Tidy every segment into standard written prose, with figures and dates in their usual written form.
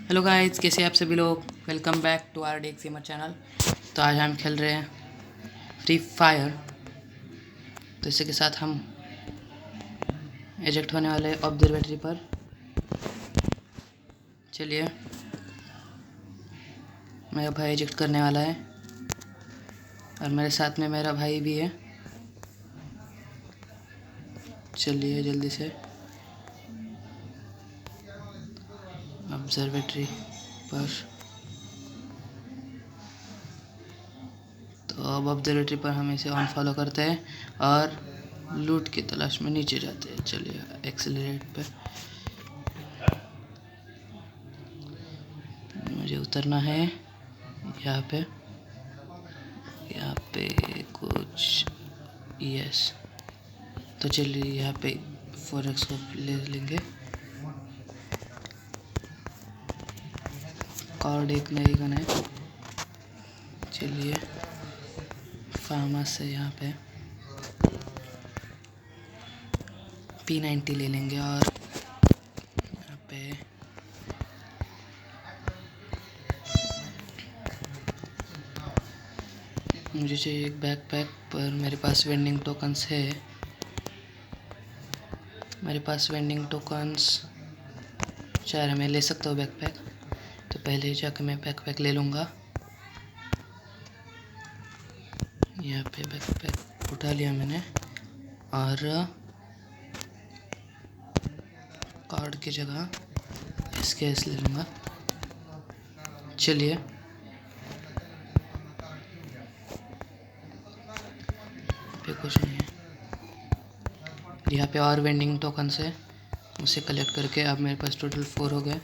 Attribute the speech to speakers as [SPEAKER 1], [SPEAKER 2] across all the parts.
[SPEAKER 1] Hello guys, कैसे हैं आप सभी लोग। Welcome back to R D X channel. तो आज हम खेल रहे हैं फ्री फायर। तो इसी के साथ हम एजेक्ट होने वाले ऑब्जर्वेटरी पर। चलिए, मेरा भाई एजेक्ट करने वाला है और मेरे साथ में मेरा भाई भी है। चलिए जल्दी से ऑब्जर्वेटरी पर। तो अब ऑब्जर्वेटरी पर हम इसे ऑन फॉलो करते हैं और लूट की तलाश में नीचे जाते हैं। चलिए एक्सेलरेट पे मुझे उतरना है। यहाँ पे कुछ यस। तो चलिए यहाँ पे 4x को ले लेंगे। कॉर्ड एक नई गन है। चलिए फार्मास से यहाँ पे P90 ले लेंगे और यहाँ पे मुझे चाहिए एक बैकपैक, पर मेरे पास वेंडिंग टोकन्स है। मेरे पास वेंडिंग टोकन्स 4 है। मैं ले सकता हूँ बैकपैक। तो पहले ही जाकर मैं बैकपैक ले लूँगा। यहाँ पे बैकपैक उठा लिया मैंने और कार्ड की जगह SKS ले लूँगा। चलिए पे कुछ नहीं है। यहाँ पे और वेंडिंग टोकन से उसे कलेक्ट करके अब मेरे पास टोटल 4 हो गए।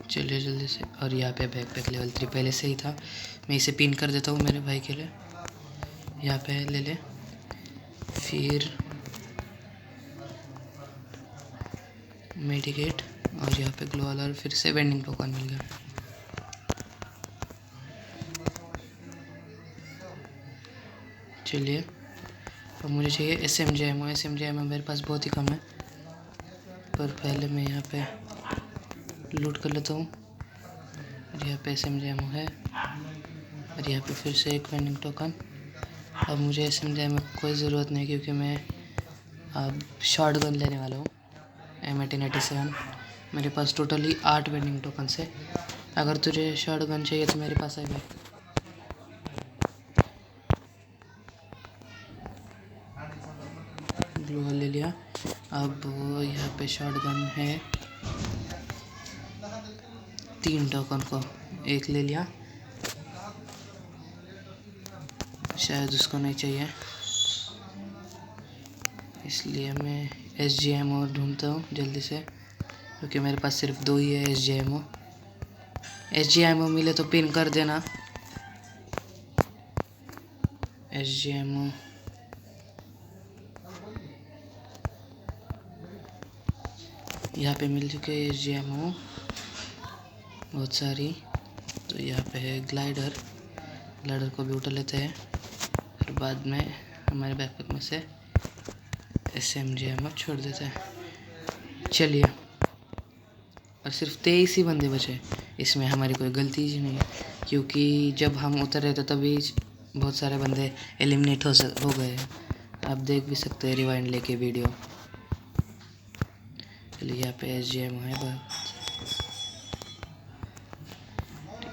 [SPEAKER 1] चलिए जल्दी से। और यहाँ पे बैकपैक लेवल 3 पहले से ही था। मैं इसे पिन कर देता हूँ मेरे भाई के लिए। यहाँ पे ले ले। फिर मेडिकेट और यहाँ पे ग्लो वाला फिर से वेंडिंग टोकन मिल गया। चलिए अब मुझे चाहिए SMG एमओ। SMG एमओ मेरे पास बहुत ही कम है, पर पहले मैं यहाँ पे लूट कर लेता हूँ। और यहाँ पे SMG एमओ है और यहाँ पे फिर से एक वेंडिंग टोकन। अब मुझे SMG एमओ की कोई ज़रूरत नहीं, क्योंकि मैं अब शॉर्ट गन लेने वाला हूँ M1887। मेरे पास टोटली 8 वेंडिंग टोकन है। अगर तुझे शॉर्ट गन चाहिए तो मेरे पास है भाई। ग्लोअल ले लिया। अब यहाँ पे शॉर्ट गन है 3 टोकन को एक ले लिया। शायद उसको नहीं चाहिए, इसलिए मैं SGMO ढूंढता हूँ जल्दी से, क्योंकि मेरे पास सिर्फ 2 ही है SGMO। SGMO मिले तो पिन कर देना। SGMO यहाँ पे मिल चुके हैं SGMO बहुत सारी। तो यहाँ पे है ग्लाइडर को भी उठा लेते हैं। फिर बाद में हमारे बैकपैक में से SMG एमओ छोड़ देते हैं। चलिए, और सिर्फ 23 ही बंदे बचे। इसमें हमारी कोई गलती ही नहीं है, क्योंकि जब हम उतर रहे थे तभी बहुत सारे बंदे एलिमिनेट हो गए। आप देख भी सकते हैं रिवाइंड लेके वीडियो। चलिए यहाँ पे SGMO है बहुत।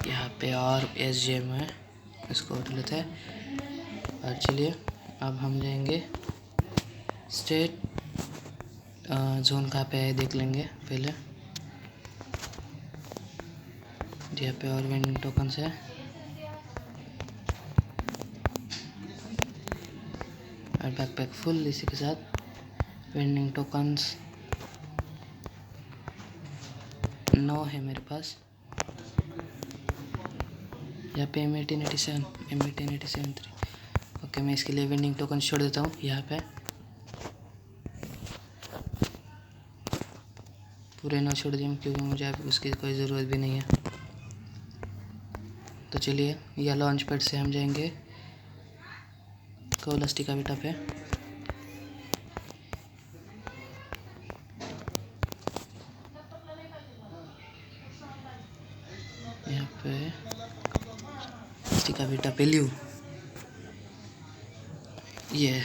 [SPEAKER 1] यहाँ पे और SGMO है, इसको उठा लेते हैं। और चलिए अब हम जाएंगे स्टेट जोन कहाँ पे है देख लेंगे पहले। यहाँ पे और वेंडिंग टोकन है। और बैकपैक फुल इसी के साथ। वेंडिंग टोकन्स 9 है मेरे पास। यहाँ पे M1887 3। ओके, मैं इसके लिए वेंडिंग टोकन छोड़ देता हूँ यहाँ पे। पूरे ना छोड़ दिए, क्योंकि मुझे अभी उसकी कोई ज़रूरत भी नहीं है। तो चलिए यह लॉन्च पैड से हम जाएंगे कोलास्टिका बेटा पे। पे स्टिका बेटा पे लियो ये।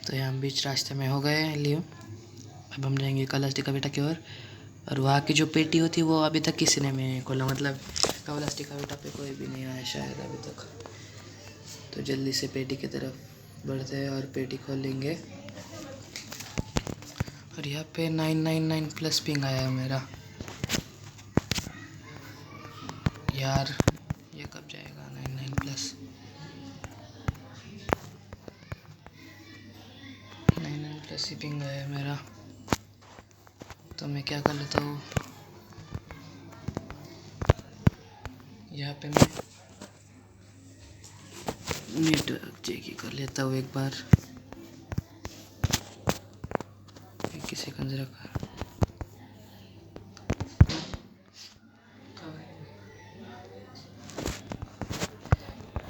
[SPEAKER 1] तो यहाँ बीच रास्ते में हो गए लियो। अब हम जाएंगे कलास्टिका बेटा की ओर। और वहाँ की जो पेटी होती है वो अभी तक किसी ने नहीं खोला, मतलब कलास्टिका बेटा पे कोई भी नहीं आया शायद अभी तक। तो जल्दी से पेटी की तरफ बढ़ते हैं और पेटी खोल लेंगे। और यहाँ पे 999 प्लस पिंग आया है मेरा। यार ये कब जाएगा 99 प्लस? 99 प्लस ही पिंग आया है मेरा। तो मैं क्या कर लेता हूँ, यहाँ पे मैं नेटवर्क चेक कर लेता हूँ एक बार। किसी कंजरा का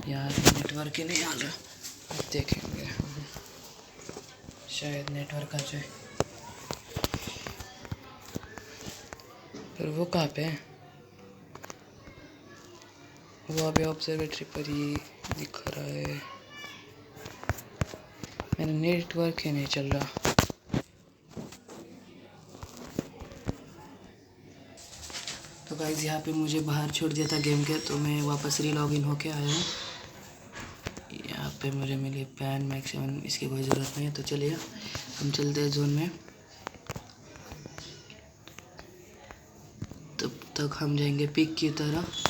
[SPEAKER 1] यार नेटवर्क ही नहीं आ रहा, देखेंगे शायद नेटवर्क आ जाए। पर वो कहाँ पे है? वो अभी ऑब्जर्वेटरी पर ही दिख रहा है। मेरा नेटवर्क ही नहीं चल रहा। तो गाइस यहाँ पे मुझे बाहर छोड़ दिया था गेम के, तो मैं वापस रीलॉगिन होके आया हूँ। यहाँ पे मुझे मिली पैन मैक्स 7, इसकी कोई ज़रूरत नहीं है। तो चलिए हम चलते हैं जोन में। तब तक हम जाएंगे पिक की तरफ।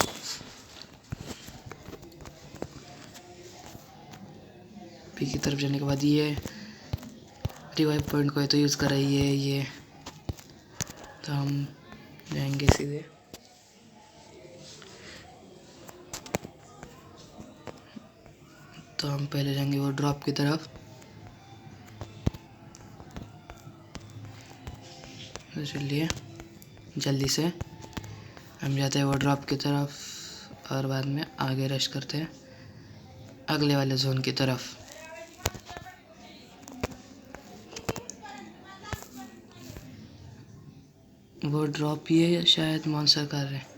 [SPEAKER 1] पिक की तरफ जाने के बाद ये रिवाइव पॉइंट को तो यूज़ करा ये तो हम जाएंगे सीधे। तो हम पहले जाएंगे वो ड्रॉप की तरफ। तो चलिए जल्दी से हम जाते हैं वो ड्रॉप की तरफ और बाद में आगे रश करते हैं अगले वाले जोन की तरफ। वो ड्रॉप ही है शायद मॉन्स्टर कर रहे हैं।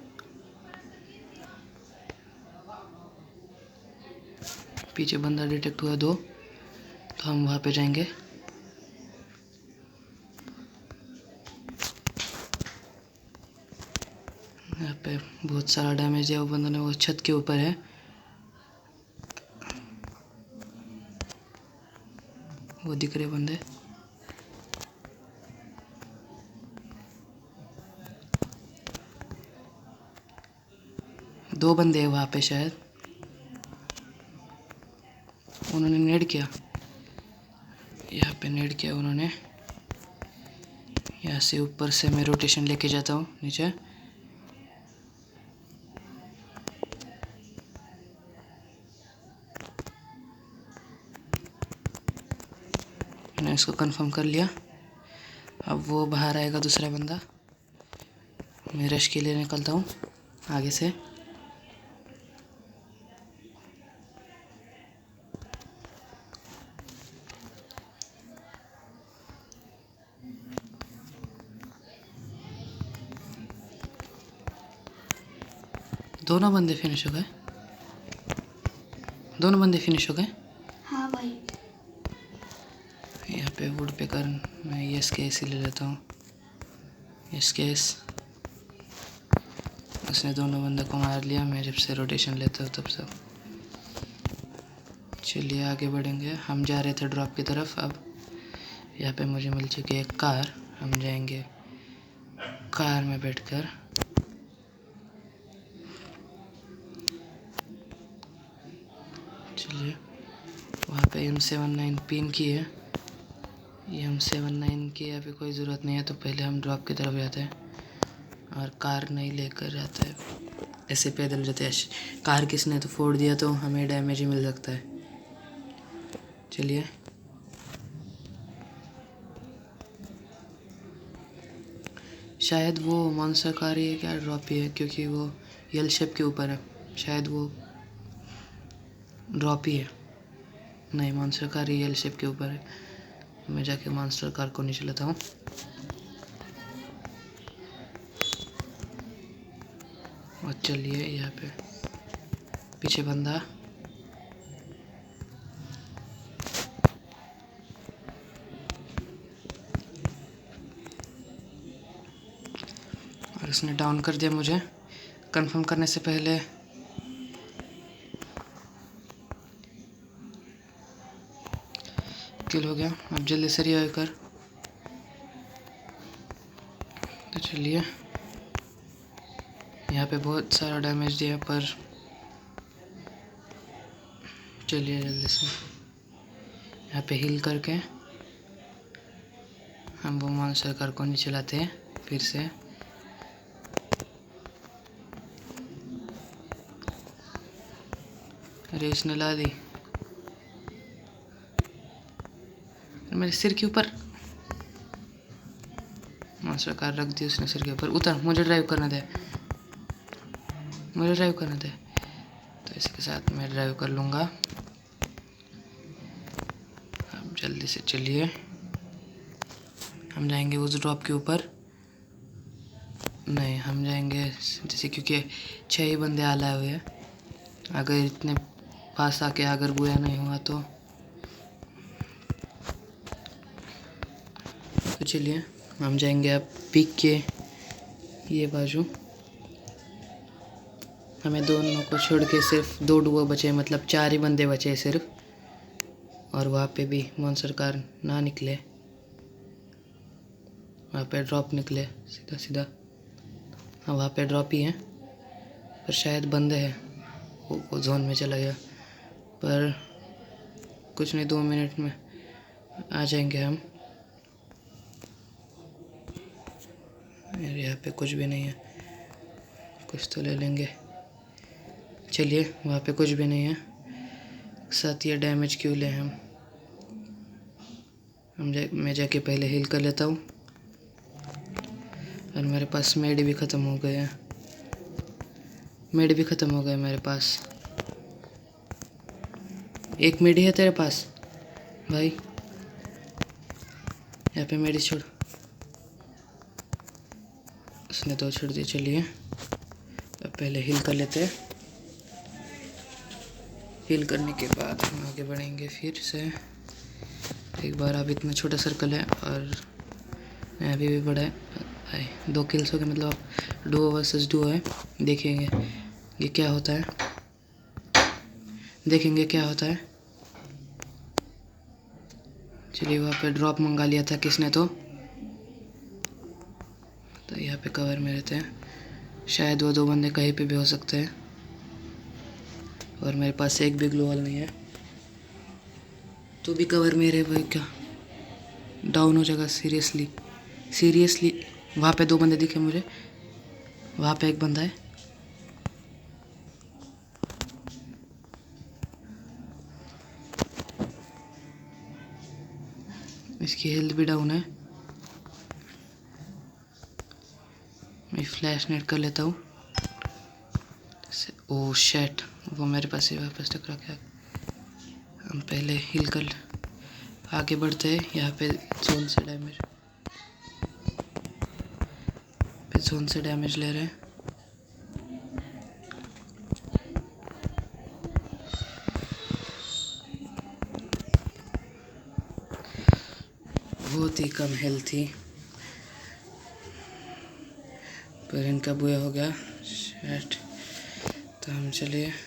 [SPEAKER 1] पीछे बंदा डिटेक्ट हुआ 2, तो हम वहाँ पे जाएंगे। यहाँ पे बहुत सारा डैमेज है। वो बंदा ने वो छत के ऊपर है, वो दिख रहे बंदे। दो बंदे हैं वहाँ पे शायद। उन्होंने नेड किया, यहाँ पे नेड किया उन्होंने। यहाँ से ऊपर से मैं रोटेशन लेके जाता हूँ नीचे। मैंने इसको कंफर्म कर लिया। अब वो बाहर आएगा दूसरा बंदा। मैं रश के लिए निकलता हूँ आगे से। दोनों बंदे फिनिश हो गए। दोनों बंदे फिनिश हो गए।
[SPEAKER 2] हाँ भाई।
[SPEAKER 1] यहाँ पे वुड पेकर मैं यस केस ही ले लेता हूँ। यस केस उसने दोनों बंदों को मार लिया। मैं जब से रोटेशन लेता हूँ तब से। चलिए आगे बढ़ेंगे। हम जा रहे थे ड्रॉप की तरफ। अब यहाँ पे मुझे मिल चुकी है कार। हम जाएंगे कार में बैठकर। चलिए वहाँ पे M79 पिन की है। ये M79 की अभी कोई ज़रूरत नहीं है, तो पहले हम ड्रॉप की तरफ जाते हैं और कार नहीं लेकर जाते हैं, ऐसे पैदल जाते हैं। कार किसने तो फोड़ दिया तो हमें डैमेज ही मिल सकता है। चलिए शायद वो मॉन्स्टर कार ही है क्या ड्रॉप ही है, क्योंकि वो यल शेप के ऊपर है। शायद वो ड्रॉप ही है। नहीं, मॉन्स्टर कार ही यल शेप के ऊपर है। मैं जाके मॉन्स्टर कार को नीचे लेता हूँ। चलिए यहाँ पे पीछे बंदा, और उसने डाउन कर दिया मुझे कंफर्म करने से पहले। किल हो गया। अब जल्दी से रिवाइव कर। तो चलिए यहाँ पे बहुत सारा डैमेज दिया, पर चलिए जल्दी से यहाँ पे हील करके हम वो मॉन्स्टर कार को नीचे लाते हैं फिर से। अरे इसने ला दी मेरे सिर के ऊपर। मॉन्स्टर कार रख दी उसने सिर के ऊपर। उतर, मुझे ड्राइव करने दे, मुझे ड्राइव करने दे। तो इसके साथ मैं ड्राइव कर लूँगा। अब जल्दी से चलिए हम जाएंगे उस ड्रॉप के ऊपर। नहीं, हम जाएंगे जैसे, क्योंकि 6 ही बंदे आ लाए हुए हैं। अगर इतने पास आके अगर बुरा नहीं हुआ तो चलिए हम जाएंगे अब पीक के ये बाजू। हमें दोनों को छोड़ के सिर्फ 2 डुओ बचे, मतलब 4 ही बंदे बचे सिर्फ। और वहाँ पे भी मॉन्स्टर कार ना निकले, वहाँ पे ड्रॉप निकले सीधा सीधा। हाँ, वहाँ पे ड्रॉप ही है, पर शायद बंदे हैं, वो जोन में चला गया। पर कुछ नहीं, 2 मिनट में आ जाएंगे हम। यहाँ पे कुछ भी नहीं है, कुछ तो ले लेंगे। चलिए वहाँ पे कुछ भी नहीं है, साथ ये डैमेज क्यों ले हम मैं जाके पहले हील कर लेता हूँ। और मेरे पास मेड भी ख़त्म हो गया, मेड भी ख़त्म हो गया मेरे पास। एक मेड ही है तेरे पास भाई? यहाँ पे मेड छोड़, उसने 2 छोड़ दिए। चलिए अब पहले हील कर लेते हैं, हील करने के बाद हम आगे बढ़ेंगे फिर से एक बार। अब इतना छोटा सर्कल है और अभी भी बड़ा है। 2 किल्स हो गए, मतलब अब डुओ वर्सेस डुओ है। देखेंगे ये क्या होता है, देखेंगे क्या होता है। चलिए वहाँ पे ड्रॉप मंगा लिया था किसने तो यहाँ पे कवर में रहते हैं। शायद वो 2 बंदे कहीं पे भी हो सकते हैं। और मेरे पास एक भी ग्लोवल नहीं है। तू भी कवर में रहे भाई, क्या डाउन हो जाएगा सीरियसली सीरियसली। वहाँ पे 2 बंदे दिखे मुझे, वहाँ पे एक बंदा है। इसकी हेल्थ भी डाउन है। मैं फ्लैश नेट कर लेता हूँ। ओह शैट, वो मेरे पास ही वापस टकरा गया। हम पहले हील कर आगे बढ़ते हैं। यहाँ पे जोन से डैमेज ले रहे हैं। बहुत ही कम हेल्थ थी, पर इनका बुरा हो गया। शैट। तो हम चलिए